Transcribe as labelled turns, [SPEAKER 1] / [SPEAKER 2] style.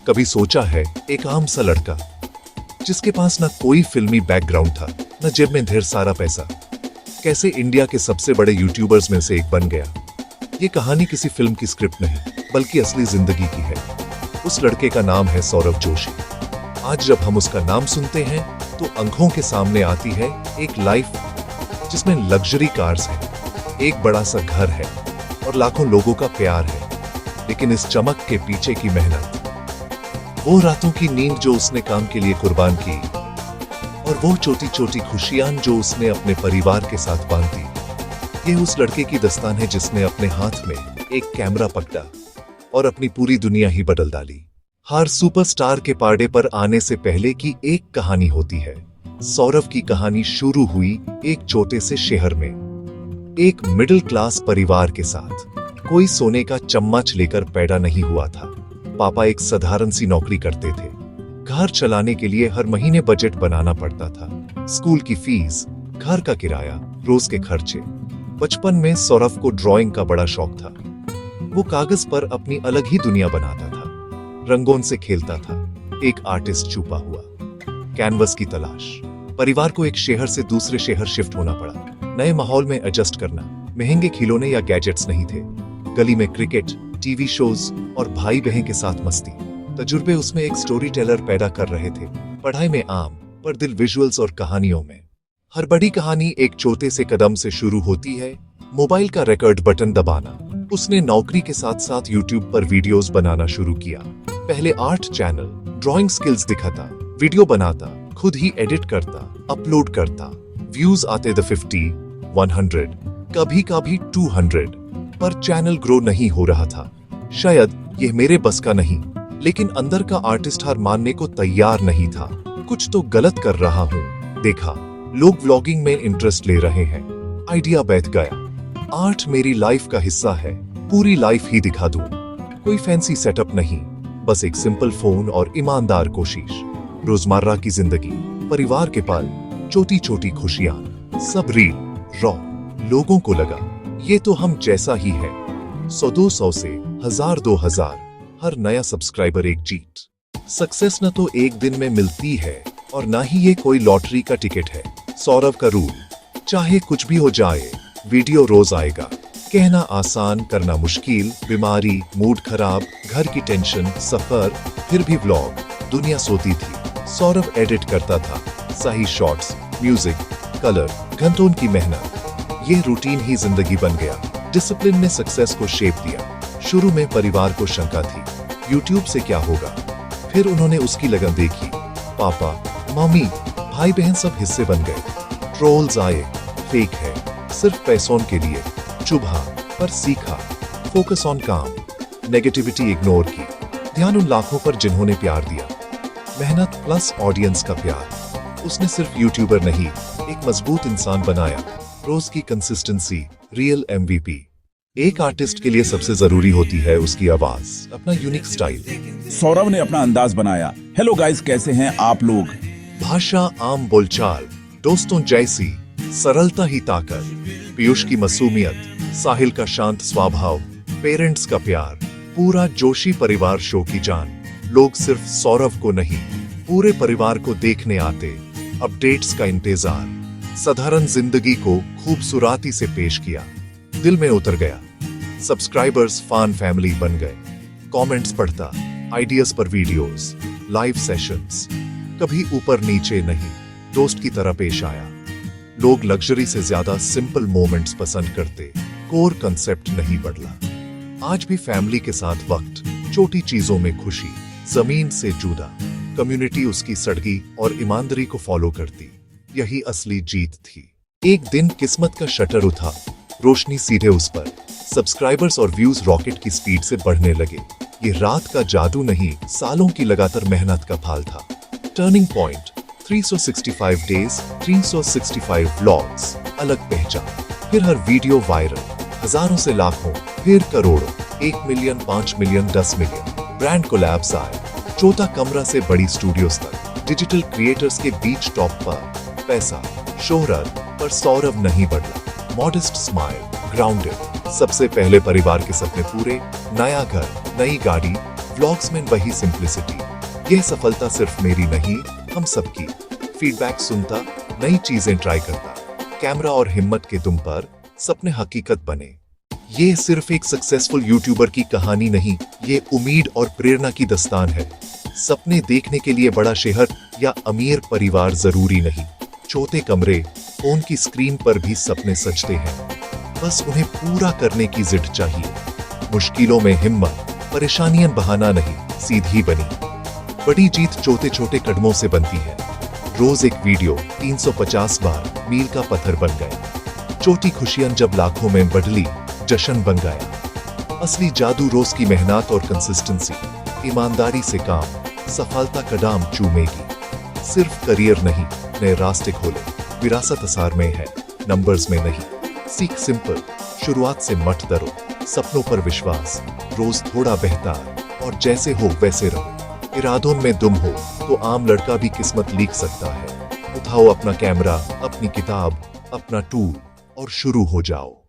[SPEAKER 1] कभी सोचा है एक आम सा लड़का जिसके पास ना कोई फिल्मी बैकग्राउंड था, न जेब में ढेर सारा पैसा, कैसे इंडिया के सबसे बड़े यूट्यूबर्स में से एक बन गया। ये कहानी किसी फिल्म की स्क्रिप्ट नहीं, बल्कि असली जिंदगी की है। उस लड़के का नाम है सौरभ जोशी। आज जब हम उसका नाम सुनते हैं तो आंखों के सामने आती है एक लाइफ जिसमें लग्जरी कार्स हैं, एक बड़ा सा घर है और लाखों लोगों का प्यार है। लेकिन इस चमक के पीछे की मेहनत, वो रातों की नींद जो उसने काम के लिए कुर्बान की, और वो छोटी छोटी खुशियां जो उसने अपने परिवार के साथ बांटी, ये उस लड़के की दास्तान है जिसने अपने हाथ में एक कैमरा पकड़ा और अपनी पूरी दुनिया ही बदल डाली। हर सुपरस्टार के पारडे पर आने से पहले की एक कहानी होती है। सौरभ की कहानी शुरू हुई एक छोटे से शहर में, एक मिडिल क्लास परिवार के साथ। कोई सोने का चम्मच लेकर पैदा नहीं हुआ था। पापा एक साधारण सी नौकरी करते थे। घर चलाने के लिए हर महीने बजट बनाना पड़ता था। स्कूल की फीस, घर का किराया, रोज के खर्चे। बचपन में सौरभ को ड्राइंग का बड़ा शौक था। वो कागज पर अपनी अलग ही दुनिया बनाता था, रंगों से खेलता था, एक आर्टिस्ट छुपा हुआ। कैनवस की तलाश। परिवार को एक शहर से दूसरे शहर शिफ्ट होना पड़ा। नए माहौल में एडजस्ट करना। महंगे खिलौने या गैजेट्स नहीं थे। गली में क्रिकेट, टीवी शोज और भाई बहन के साथ मस्ती। तजुर्बे उसमें एक स्टोरी टेलर पैदा कर रहे थे। पढ़ाई में आम, पर दिल विजुअल्स और कहानियों में। हर बड़ी कहानी एक छोटे से कदम से शुरू होती है। मोबाइल का रिकॉर्ड बटन दबाना। उसने नौकरी के साथ साथ यूट्यूब पर वीडियोस बनाना शुरू किया। पहले आर्ट चैनल, ड्राइंग स्किल्स दिखाता, वीडियो बनाता, खुद ही एडिट करता, अपलोड करता। व्यूज आते थे 50, 100, कभी कभी 200, पर चैनल ग्रो नहीं हो रहा था। शायद यह मेरे बस का नहीं, लेकिन अंदर का आर्टिस्ट हार मानने को तैयार नहीं था। कुछ तो गलत कर रहा हूँ। देखा, लोग व्लॉगिंग में इंटरेस्ट ले रहे हैं। आइडिया बैठ गया। आर्ट मेरी लाइफ का हिस्सा है, पूरी लाइफ ही दिखा दूं। कोई फैंसी सेटअप नहीं, बस एक सिंपल फोन और ईमानदार कोशिश। रोजमर्रा की जिंदगी, परिवार के पल, छोटी छोटी खुशियां, सब रियल, रॉ। लोगों को लगा ये तो हम जैसा ही है। 100-200 से 1000-2000, हर नया सब्सक्राइबर एक जीत। सक्सेस न तो एक दिन में मिलती है और ना ही ये कोई लॉटरी का टिकट है। सौरभ का रूल, चाहे कुछ भी हो जाए, वीडियो रोज आएगा। कहना आसान, करना मुश्किल। बीमारी, मूड खराब, घर की टेंशन, सफर, फिर भी व्लॉग। दुनिया सोती थी, सौरभ एडिट करता था। सही शॉट्स, म्यूजिक, कलर, घंटों की मेहनत। ये रूटीन ही जिंदगी बन गया। डिसिप्लिन ने सक्सेस को शेप दिया। शुरू में परिवार को शंका थी, यूट्यूब से क्या होगा। फिर उन्होंने उसकी लगन देखी। पापा, मम्मी, भाई बहन सब हिस्से बन गए। ट्रोल्स आए, फेक है, सिर्फ पैसों के लिए। चुभा, पर सीखा। फोकस ऑन काम। नेगेटिविटी इग्नोर की। ध्यान उन लाखों पर जिन्होंने प्यार दिया। मेहनत प्लस ऑडियंस का प्यार। उसने सिर्फ यूट्यूबर नहीं, एक मजबूत इंसान बनाया। रोज की कंसिस्टेंसी, रियल MVP। एक आर्टिस्ट के लिए सबसे जरूरी होती है उसकी आवाज, अपना यूनिक स्टाइल।
[SPEAKER 2] सौरभ ने अपना अंदाज बनाया। हेलो गाइस, कैसे हैं आप लोग?
[SPEAKER 1] भाषा आम बोलचाल, दोस्तों जैसी, सरलता ही ताकत। पीयूष की मासूमियत, साहिल का शांत स्वभाव, पेरेंट्स का प्यार। पूरा जोशी परिवार शो की जान। लोग सिर्फ सौरभ को नहीं, पूरे परिवार को देखने आते। अपडेट्स का इंतजार। साधारण जिंदगी को खूबसूरती से पेश किया। दिल में उतर गया। सब्सक्राइबर्स फैन फैमिली बन गए। कमेंट्स पढ़ता, आइडियाज पर वीडियोस, लाइव सेशंस। कभी ऊपर नीचे नहीं, दोस्त की तरह पेश आया। लोग लग्जरी से ज्यादा सिंपल मोमेंट्स पसंद करते। कोर कंसेप्ट नहीं बदला। आज भी फैमिली के साथ वक्त, छोटी चीजों में खुशी। जमीन से जुदा। कम्युनिटी उसकी सड़गी और ईमानदारी को फॉलो करती। यही असली जीत थी। एक दिन किस्मत का शटर उठा, रोशनी सीधे उस पर। सब्सक्राइबर्स और व्यूज रॉकेट की स्पीड से बढ़ने लगे। ये रात का जादू नहीं, सालों की लगातार मेहनत का फल था। टर्निंग पॉइंट, 365 डेज, 365 व्लॉग्स, अलग पहचान। फिर हर वीडियो वायरल, हजारों से लाखों, फिर करोड़ों, 1 million, 5 million, 10 million. Brand collabs आए, छोटा कमरा से बड़ी स्टूडियोज तक। डिजिटल क्रिएटर्स के बीच टॉप पर। पैसा, शोहरत, पर सौरभ नहीं बदला। Modest smile, grounded. सबसे पहले परिवार के सपने पूरे। नया घर, नई गाड़ी, व्लॉग्स में वही सिंप्लिसिटी। यह सफलता सिर्फ मेरी नहीं, हम सबकी। फीडबैक सुनता, नई चीजें ट्राई करता, कैमरा और हिम्मत के दम पर सपने हकीकत बने। ये सिर्फ एक सक्सेसफुल यूट्यूबर की कहानी नहीं, ये उम्मीद और प्रेरणा की दास्तान है। सपने देखने के लिए बड़ा शहर या अमीर परिवार जरूरी नहीं, छोटे कमरे, फोन की स्क्रीन पर भी सपने सजते हैं। बस उन्हें पूरा करने की जिद चाहिए। मुश्किलों में हिम्मत, परेशानियां बहाना नहीं, सीधी बनी। बड़ी जीत छोटे छोटे कदमों से बनती है। रोज एक वीडियो 350 बार मील का पत्थर बन गए। छोटी खुशियां जब लाखों में बदली, जश्न बन गया। असली जादू रोज की मेहनत और कंसिस्टेंसी, ईमानदारी से काम, सफलता कदम चूमेगी। सिर्फ करियर नहीं, नए रास्ते खोले। विरासत असार में है, नंबर्स में नहीं। सीख सिंपल, शुरुआत से मत डरो। सपनों पर विश्वास, रोज थोड़ा बेहतर, और जैसे हो वैसे रहो। इरादों में दुम हो तो आम लड़का भी किस्मत लिख सकता है। उठाओ अपना कैमरा, अपनी किताब, अपना टूल और शुरू हो जाओ।